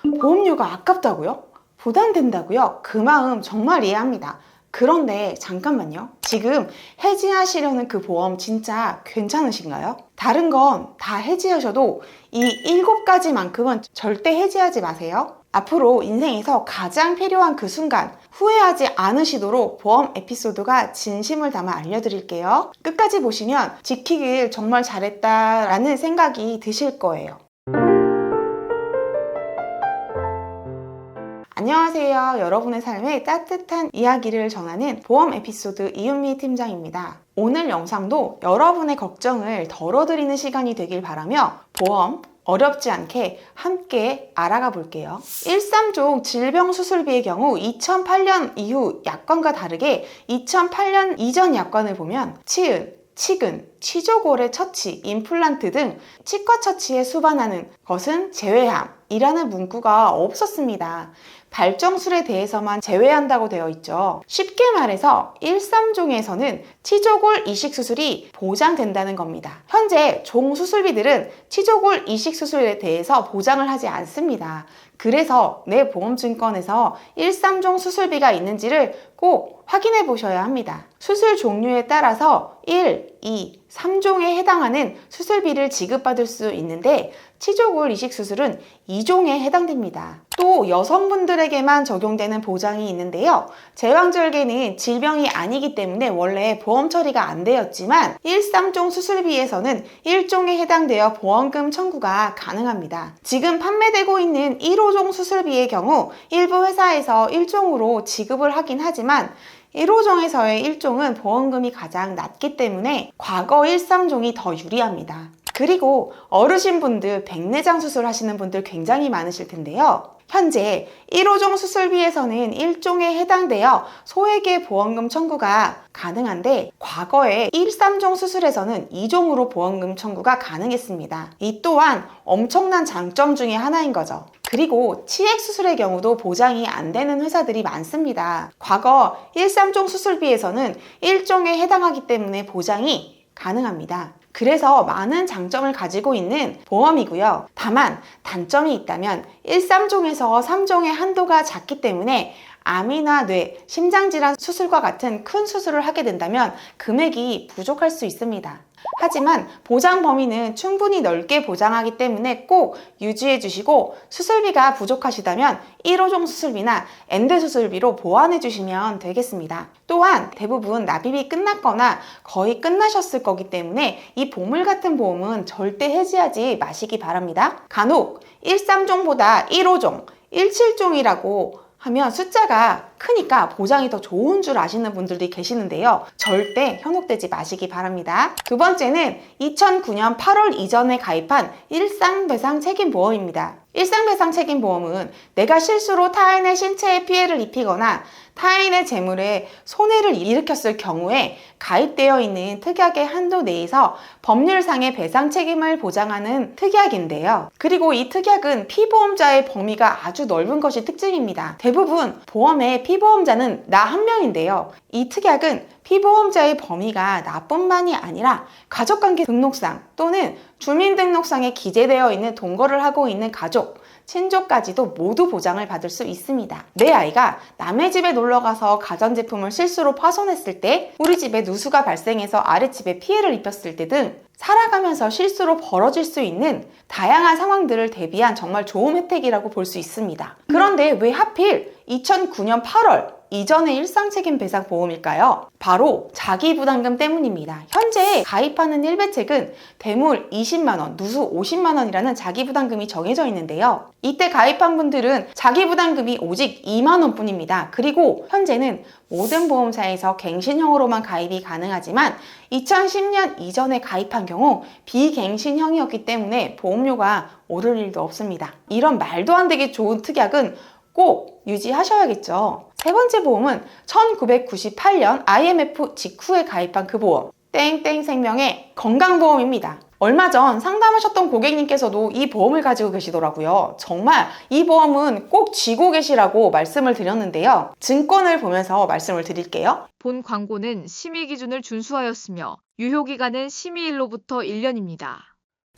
보험료가 아깝다고요? 부담된다고요? 그 마음 정말 이해합니다. 그런데 잠깐만요. 지금 해지하시려는 그 보험 진짜 괜찮으신가요? 다른 건 다 해지하셔도 이 7가지만큼은 절대 해지하지 마세요. 앞으로 인생에서 가장 필요한 그 순간 후회하지 않으시도록 보험 에피소드가 진심을 담아 알려드릴게요. 끝까지 보시면 지키길 정말 잘했다라는 생각이 드실 거예요. 안녕하세요. 여러분의 삶에 따뜻한 이야기를 전하는 보험 에피소드 이은미 팀장입니다. 오늘 영상도 여러분의 걱정을 덜어드리는 시간이 되길 바라며 보험 어렵지 않게 함께 알아가 볼게요. 1~3종 질병 수술비의 경우 2008년 이후 약관과 다르게 2008년 이전 약관을 보면 치은, 치근, 치조골의 처치, 임플란트 등 치과 처치에 수반하는 것은 제외함이라는 문구가 없었습니다. 발정술에 대해서만 제외한다고 되어 있죠. 쉽게 말해서 1~3종에서는 치조골 이식 수술이 보장된다는 겁니다. 현재 종 수술비들은 치조골 이식 수술에 대해서 보장을 하지 않습니다. 그래서 내 보험증권에서 1~3종 수술비가 있는지를 꼭 확인해 보셔야 합니다. 수술 종류에 따라서 1, 2, 3종에 해당하는 수술비를 지급받을 수 있는데 치조골 이식 수술은 2종에 해당됩니다. 또 여성분들에게만 적용되는 보장이 있는데요. 제왕절개는 질병이 아니기 때문에 원래 보험 처리가 안 되었지만 1~3종 수술비에서는 1종에 해당되어 보험금 청구가 가능합니다. 지금 판매되고 있는 1~5종 수술비의 경우 일부 회사에서 1종으로 지급을 하긴 하지만 1호종에서의 1종은 보험금이 가장 낮기 때문에 과거 1~3종이 더 유리합니다. 그리고 어르신분들 백내장 수술하시는 분들 굉장히 많으실 텐데요. 현재 1호종 수술비에서는 1종에 해당되어 소액의 보험금 청구가 가능한데 과거에 1~3종 수술에서는 2종으로 보험금 청구가 가능했습니다. 이 또한 엄청난 장점 중에 하나인 거죠. 그리고 치액 수술의 경우도 보장이 안 되는 회사들이 많습니다. 과거 1~3종 수술비에서는 1종에 해당하기 때문에 보장이 가능합니다. 그래서 많은 장점을 가지고 있는 보험이고요. 다만 단점이 있다면 1~3종에서 3종의 한도가 작기 때문에 암이나 뇌, 심장질환 수술과 같은 큰 수술을 하게 된다면 금액이 부족할 수 있습니다. 하지만 보장 범위는 충분히 넓게 보장하기 때문에 꼭 유지해 주시고 수술비가 부족하시다면 1호종 수술비나 엔드 수술비로 보완해 주시면 되겠습니다. 또한 대부분 납입이 끝났거나 거의 끝나셨을 거기 때문에 이 보물 같은 보험은 절대 해지하지 마시기 바랍니다. 간혹 1~3종보다 1호종, 1~7종이라고 하면 숫자가 크니까 보장이 더 좋은 줄 아시는 분들도 계시는데요. 절대 현혹되지 마시기 바랍니다. 두 번째는 2009년 8월 이전에 가입한 일상배상 책임보험입니다. 일상배상 책임보험은 내가 실수로 타인의 신체에 피해를 입히거나 타인의 재물에 손해를 일으켰을 경우에 가입되어 있는 특약의 한도 내에서 법률상의 배상 책임을 보장하는 특약인데요. 그리고 이 특약은 피보험자의 범위가 아주 넓은 것이 특징입니다. 대부분 보험의 피보험자는 나 한 명인데요. 이 특약은 피보험자의 범위가 나뿐만이 아니라 가족관계 등록상 또는 주민등록상에 기재되어 있는 동거를 하고 있는 가족, 친족까지도 모두 보장을 받을 수 있습니다. 내 아이가 남의 집에 놀러가서 가전제품을 실수로 파손했을 때, 우리 집에 누수가 발생해서 아랫집에 피해를 입혔을 때 등 살아가면서 실수로 벌어질 수 있는 다양한 상황들을 대비한 정말 좋은 혜택이라고 볼 수 있습니다. 그런데 왜 하필 2009년 8월 이전의 일상책임배상보험일까요? 바로 자기부담금 때문입니다. 현재 가입하는 일배책은 대물 20만원, 누수 50만원이라는 자기부담금이 정해져 있는데요. 이때 가입한 분들은 자기부담금이 오직 2만원 뿐입니다. 그리고 현재는 모든 보험사에서 갱신형으로만 가입이 가능하지만 2010년 이전에 가입한 경우 비갱신형이었기 때문에 보험료가 오를 일도 없습니다. 이런 말도 안 되게 좋은 특약은 꼭 유지하셔야겠죠. 세 번째 보험은 1998년 IMF 직후에 가입한 그 보험, 땡땡생명의 건강보험입니다. 얼마 전 상담하셨던 고객님께서도 이 보험을 가지고 계시더라고요. 정말 이 보험은 꼭 쥐고 계시라고 말씀을 드렸는데요. 증권을 보면서 말씀을 드릴게요. 본 광고는 심의 기준을 준수하였으며 유효기간은 심의일로부터 1년입니다.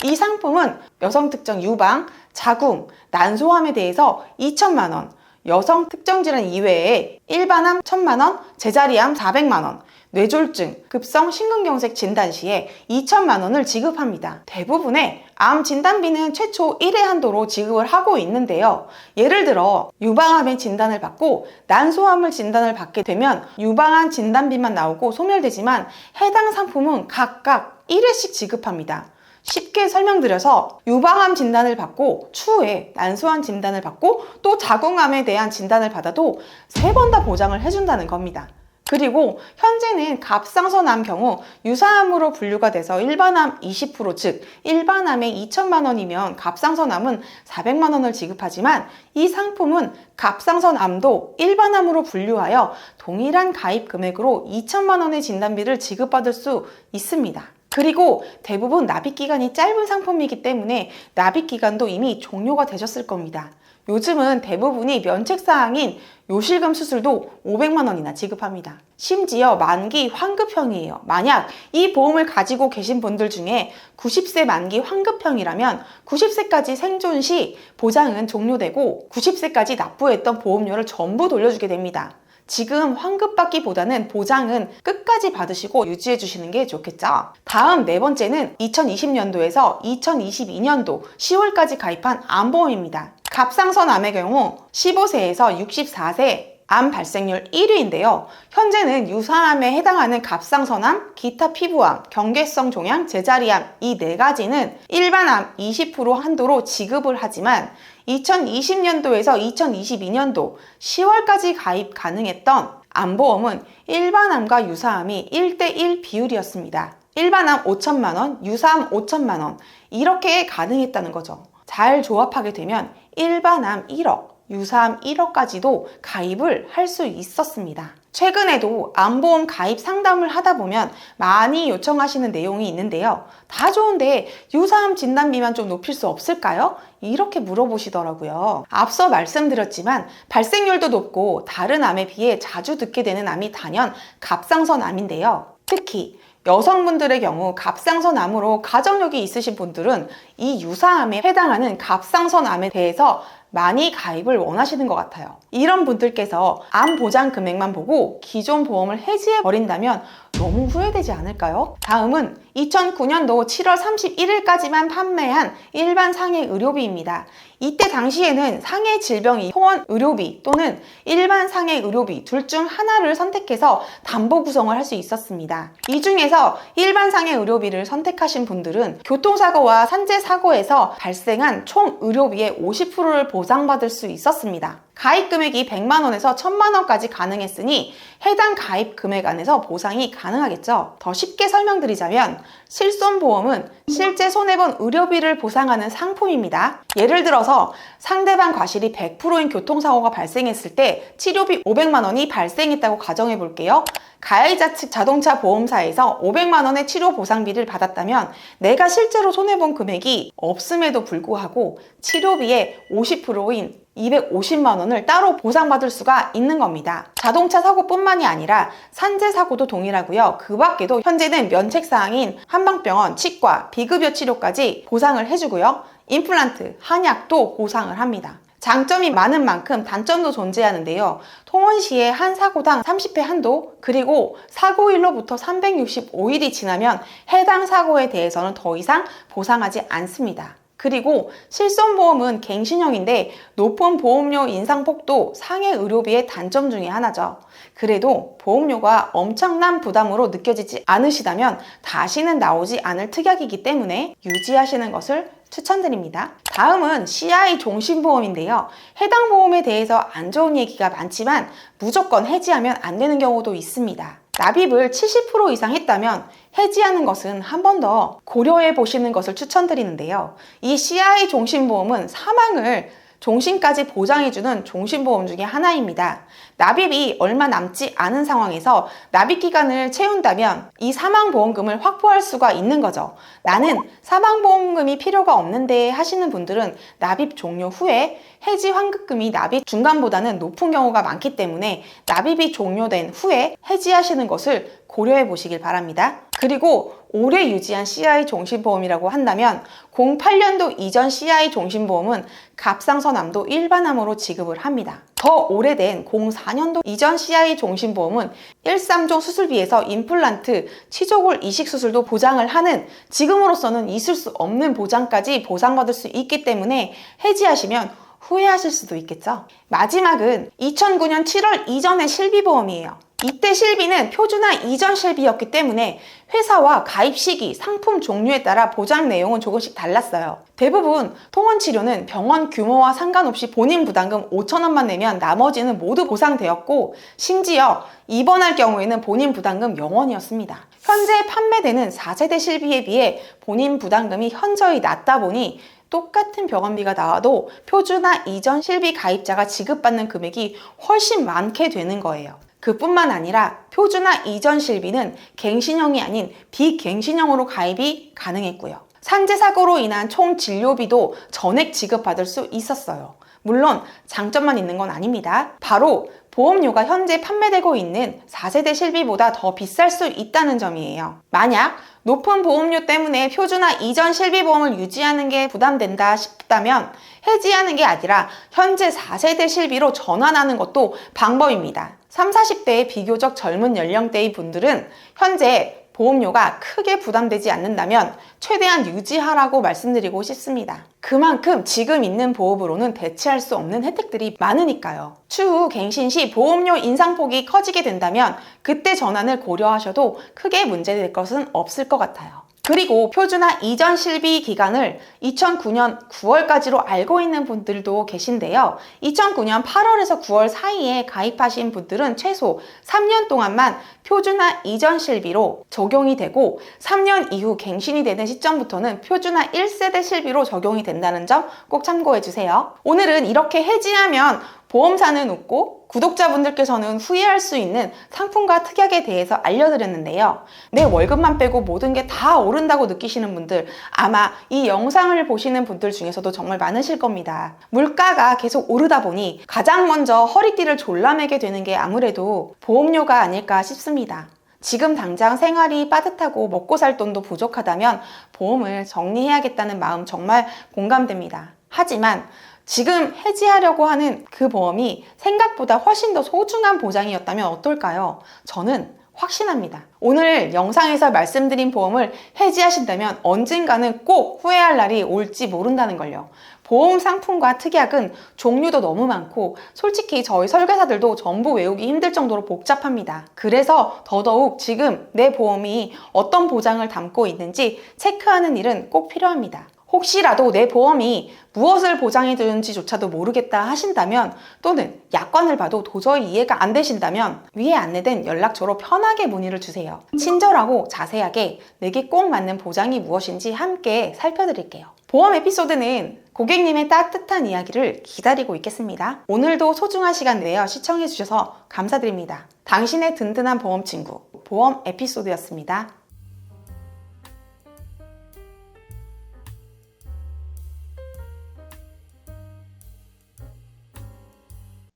이 상품은 여성 특정 유방, 자궁, 난소암에 대해서 2천만 원, 여성 특정 질환 이외에 일반암 1,000만 원, 제자리암 400만 원, 뇌졸중, 급성 심근경색 진단 시에 2천만 원을 지급합니다. 대부분의 암 진단비는 최초 1회 한도로 지급을 하고 있는데요. 예를 들어 유방암의 진단을 받고 난소암을 진단을 받게 되면 유방암 진단비만 나오고 소멸되지만 해당 상품은 각각 1회씩 지급합니다. 쉽게 설명드려서 유방암 진단을 받고 추후에 난소암 진단을 받고 또 자궁암에 대한 진단을 받아도 3번 다 보장을 해준다는 겁니다. 그리고 현재는 갑상선암 경우 유사암으로 분류가 돼서 일반암 20%, 즉 일반암에 2천만 원이면 갑상선암은 400만 원을 지급하지만 이 상품은 갑상선암도 일반암으로 분류하여 동일한 가입 금액으로 2천만 원의 진단비를 지급받을 수 있습니다. 그리고 대부분 납입기간이 짧은 상품이기 때문에 납입기간도 이미 종료가 되셨을 겁니다. 요즘은 대부분이 면책사항인 요실금 수술도 500만 원이나 지급합니다. 심지어 만기 환급형이에요. 만약 이 보험을 가지고 계신 분들 중에 90세 만기 환급형이라면 90세까지 생존 시 보장은 종료되고 90세까지 납부했던 보험료를 전부 돌려주게 됩니다. 지금 환급받기보다는 보장은 끝까지 받으시고 유지해 주시는 게 좋겠죠. 다음 4번째는 2020년도에서 2022년도 10월까지 가입한 암보험입니다. 갑상선암의 경우 15세에서 64세 암 발생률 1위인데요. 현재는 유사암에 해당하는 갑상선암, 기타 피부암, 경계성 종양, 제자리암 이 4가지는 일반암 20% 한도로 지급을 하지만 2020년도에서 2022년도 10월까지 가입 가능했던 암보험은 일반암과 유사암이 1대1 비율이었습니다. 일반암 5천만 원, 유사암 5천만 원 이렇게 가능했다는 거죠. 잘 조합하게 되면 일반암 1억, 유사암 1억까지도 가입을 할 수 있었습니다. 최근에도 암보험 가입 상담을 하다 보면 많이 요청하시는 내용이 있는데요. 다 좋은데 유사암 진단비만 좀 높일 수 없을까요? 이렇게 물어보시더라고요. 앞서 말씀드렸지만 발생률도 높고 다른 암에 비해 자주 듣게 되는 암이 단연 갑상선암인데요. 특히 여성분들의 경우 갑상선암으로 가정력이 있으신 분들은 이 유사암에 해당하는 갑상선암에 대해서 많이 가입을 원하시는 것 같아요. 이런 분들께서 암 보장 금액만 보고 기존 보험을 해지해 버린다면 너무 후회되지 않을까요? 다음은 2009년도 7월 31일까지만 판매한 일반 상해 의료비입니다. 이때 당시에는 상해 질병이 통원 의료비 또는 일반 상해 의료비 둘 중 하나를 선택해서 담보 구성을 할 수 있었습니다. 이 중에서 일반 상해 의료비를 선택하신 분들은 교통사고와 산재사고에서 발생한 총 의료비의 50%를 보상받을 수 있었습니다. 가입 금액이 100만 원에서 1000만 원까지 가능했으니 해당 가입 금액 안에서 보상이 가능하겠죠. 더 쉽게 설명드리자면 실손보험은 실제 손해본 의료비를 보상하는 상품입니다. 예를 들어서 상대방 과실이 100%인 교통사고가 발생했을 때 치료비 500만 원이 발생했다고 가정해 볼게요. 가해자 측 자동차 보험사에서 500만 원의 치료 보상비를 받았다면 내가 실제로 손해본 금액이 없음에도 불구하고 치료비의 50%인 250만 원을 따로 보상받을 수가 있는 겁니다. 자동차 사고뿐만이 아니라 산재 사고도 동일하고요. 그 밖에도 현재는 면책사항인 한방병원, 치과, 비급여 치료까지 보상을 해주고요. 임플란트, 한약도 보상을 합니다. 장점이 많은 만큼 단점도 존재하는데요. 통원 시에 한 사고당 30회 한도, 그리고 사고일로부터 365일이 지나면 해당 사고에 대해서는 더 이상 보상하지 않습니다. 그리고 실손보험은 갱신형인데 높은 보험료 인상폭도 상해 의료비의 단점 중에 하나죠. 그래도 보험료가 엄청난 부담으로 느껴지지 않으시다면 다시는 나오지 않을 특약이기 때문에 유지하시는 것을 추천드립니다. 다음은 CI 종신보험인데요. 해당 보험에 대해서 안 좋은 얘기가 많지만 무조건 해지하면 안 되는 경우도 있습니다. 납입을 70% 이상 했다면 해지하는 것은 한 번 더 고려해 보시는 것을 추천드리는데요. 이 CI 종신보험은 사망을 종신까지 보장해주는 종신보험 중에 하나입니다. 납입이 얼마 남지 않은 상황에서 납입기간을 채운다면 이 사망보험금을 확보할 수가 있는 거죠. 나는 사망보험금이 필요가 없는데 하시는 분들은 납입 종료 후에 해지 환급금이 납입 중간보다는 높은 경우가 많기 때문에 납입이 종료된 후에 해지하시는 것을 고려해 보시길 바랍니다. 그리고 오래 유지한 CI 종신보험이라고 한다면 08년도 이전 CI 종신보험은 갑상선암도 일반암으로 지급을 합니다. 더 오래된 04년도 이전 CI 종신보험은 1~3종 수술비에서 임플란트, 치조골 이식 수술도 보장을 하는 지금으로서는 있을 수 없는 보장까지 보상받을 수 있기 때문에 해지하시면 후회하실 수도 있겠죠. 마지막은 2009년 7월 이전의 실비보험이에요. 이때 실비는 표준화 이전 실비였기 때문에 회사와 가입 시기, 상품 종류에 따라 보장 내용은 조금씩 달랐어요. 대부분 통원치료는 병원 규모와 상관없이 본인 부담금 5,000원만 내면 나머지는 모두 보상되었고, 심지어 입원할 경우에는 본인 부담금 0원이었습니다. 현재 판매되는 4세대 실비에 비해 본인 부담금이 현저히 낮다 보니 똑같은 병원비가 나와도 표준화 이전 실비 가입자가 지급받는 금액이 훨씬 많게 되는 거예요. 그뿐만 아니라 표준화 이전 실비는 갱신형이 아닌 비갱신형으로 가입이 가능했고요. 산재사고로 인한 총 진료비도 전액 지급받을 수 있었어요. 물론 장점만 있는 건 아닙니다. 바로 보험료가 현재 판매되고 있는 4세대 실비보다 더 비쌀 수 있다는 점이에요. 만약 높은 보험료 때문에 표준화 이전 실비보험을 유지하는 게 부담된다 싶다면 해지하는 게 아니라 현재 4세대 실비로 전환하는 것도 방법입니다. 30, 40대의 비교적 젊은 연령대의 분들은 현재 보험료가 크게 부담되지 않는다면 최대한 유지하라고 말씀드리고 싶습니다. 그만큼 지금 있는 보험으로는 대체할 수 없는 혜택들이 많으니까요. 추후 갱신 시 보험료 인상폭이 커지게 된다면 그때 전환을 고려하셔도 크게 문제될 것은 없을 것 같아요. 그리고 표준화 이전 실비 기간을 2009년 9월까지로 알고 있는 분들도 계신데요. 2009년 8월에서 9월 사이에 가입하신 분들은 최소 3년 동안만 표준화 이전 실비로 적용이 되고 3년 이후 갱신이 되는 시점부터는 표준화 1세대 실비로 적용이 된다는 점 꼭 참고해 주세요. 오늘은 이렇게 해지하면 보험사는 웃고 구독자분들께서는 후회할 수 있는 상품과 특약에 대해서 알려드렸는데요. 내 월급만 빼고 모든 게 다 오른다고 느끼시는 분들, 아마 이 영상을 보시는 분들 중에서도 정말 많으실 겁니다. 물가가 계속 오르다 보니 가장 먼저 허리띠를 졸라매게 되는 게 아무래도 보험료가 아닐까 싶습니다. 지금 당장 생활이 빠듯하고 먹고 살 돈도 부족하다면 보험을 정리해야겠다는 마음 정말 공감됩니다. 하지만 지금 해지하려고 하는 그 보험이 생각보다 훨씬 더 소중한 보장이었다면 어떨까요? 저는 확신합니다. 오늘 영상에서 말씀드린 보험을 해지하신다면 언젠가는 꼭 후회할 날이 올지 모른다는 걸요. 보험 상품과 특약은 종류도 너무 많고 솔직히 저희 설계사들도 전부 외우기 힘들 정도로 복잡합니다. 그래서 더더욱 지금 내 보험이 어떤 보장을 담고 있는지 체크하는 일은 꼭 필요합니다. 혹시라도 내 보험이 무엇을 보장해 주는지조차도 모르겠다 하신다면, 또는 약관을 봐도 도저히 이해가 안 되신다면 위에 안내된 연락처로 편하게 문의를 주세요. 친절하고 자세하게 내게 꼭 맞는 보장이 무엇인지 함께 살펴드릴게요. 보험 에피소드는 고객님의 따뜻한 이야기를 기다리고 있겠습니다. 오늘도 소중한 시간 내어 시청해 주셔서 감사드립니다. 당신의 든든한 보험 친구, 보험 에피소드였습니다.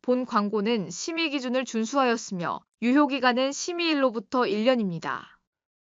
본 광고는 심의 기준을 준수하였으며 유효기간은 심의일로부터 1년입니다.